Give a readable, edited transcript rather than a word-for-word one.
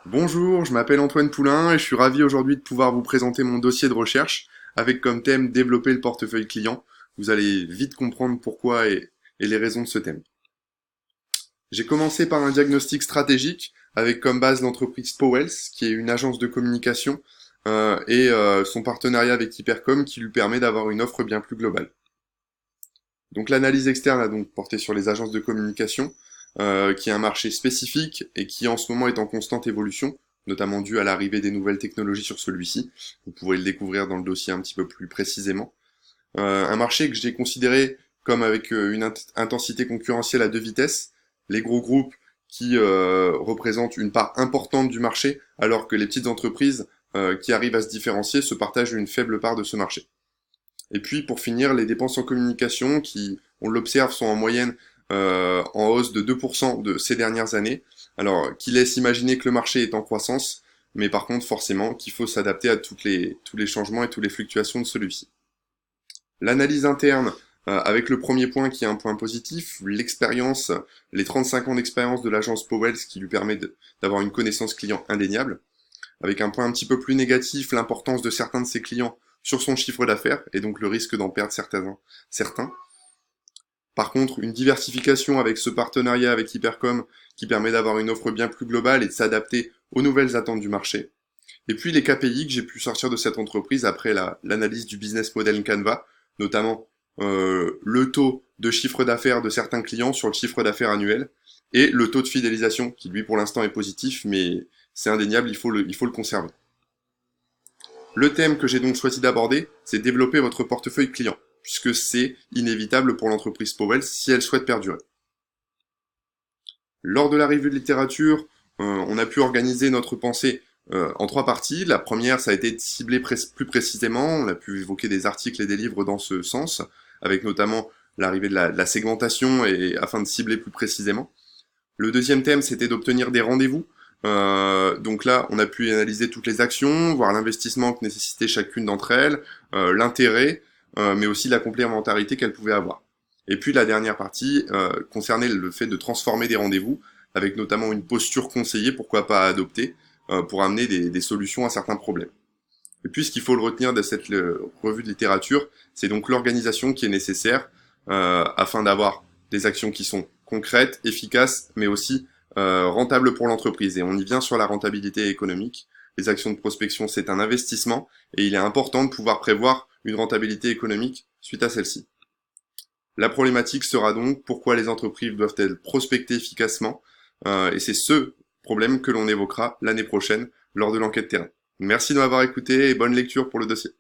Bonjour, je m'appelle Antoine Poulain et je suis ravi aujourd'hui de pouvoir vous présenter mon dossier de recherche avec comme thème développer le portefeuille client. Vous allez vite comprendre pourquoi et les raisons de ce thème. J'ai commencé par un diagnostic stratégique avec comme base l'entreprise Powells, qui est une agence de communication, et son partenariat avec Hypercom qui lui permet d'avoir une offre bien plus globale. Donc l'analyse externe a donc porté sur les agences de communication, qui est un marché spécifique et qui en ce moment est en constante évolution, notamment dû à l'arrivée des nouvelles technologies sur celui-ci. Vous pourrez le découvrir dans le dossier un petit peu plus précisément. Un marché que j'ai considéré comme avec une intensité concurrentielle à deux vitesses, les gros groupes qui représentent une part importante du marché, alors que les petites entreprises qui arrivent à se différencier se partagent une faible part de ce marché. Et puis pour finir, les dépenses en communication qui, on l'observe, sont en moyenne en hausse de 2% de ces dernières années, alors qui laisse imaginer que le marché est en croissance, mais par contre forcément qu'il faut s'adapter à tous les changements et toutes les fluctuations de celui-ci. L'analyse interne, avec le premier point qui est un point positif, l'expérience, les 35 ans d'expérience de l'agence Powells qui lui permet d'avoir une connaissance client indéniable, avec un point un petit peu plus négatif, l'importance de certains de ses clients sur son chiffre d'affaires, et donc le risque d'en perdre certains. Par contre, une diversification avec ce partenariat avec Hypercom qui permet d'avoir une offre bien plus globale et de s'adapter aux nouvelles attentes du marché. Et puis les KPI que j'ai pu sortir de cette entreprise après l'analyse du business model Canva, notamment le taux de chiffre d'affaires de certains clients sur le chiffre d'affaires annuel, et le taux de fidélisation, qui lui pour l'instant est positif, mais c'est indéniable, il faut le conserver. Le thème que j'ai donc choisi d'aborder, c'est développer votre portefeuille client, puisque c'est inévitable pour l'entreprise Powell si elle souhaite perdurer. Lors de la revue de littérature, on a pu organiser notre pensée en trois parties. La première, ça a été de cibler plus précisément. On a pu évoquer des articles et des livres dans ce sens, avec notamment l'arrivée de la segmentation et afin de cibler plus précisément. Le deuxième thème, c'était d'obtenir des rendez-vous. Donc là, on a pu analyser toutes les actions, voir l'investissement que nécessitait chacune d'entre elles, l'intérêt, mais aussi la complémentarité qu'elles pouvaient avoir. Et puis la dernière partie concernait le fait de transformer des rendez-vous, avec notamment une posture conseillée, pourquoi pas adopter, pour amener des solutions à certains problèmes. Et puis ce qu'il faut le retenir de cette revue de littérature, c'est donc l'organisation qui est nécessaire afin d'avoir des actions qui sont concrètes, efficaces, mais aussi rentables pour l'entreprise. Et on y vient sur la rentabilité économique. Les actions de prospection, c'est un investissement et il est important de pouvoir prévoir une rentabilité économique suite à celle-ci. La problématique sera donc pourquoi les entreprises doivent-elles prospecter efficacement et c'est ce problème que l'on évoquera l'année prochaine lors de l'enquête terrain. Merci de m'avoir écouté et bonne lecture pour le dossier.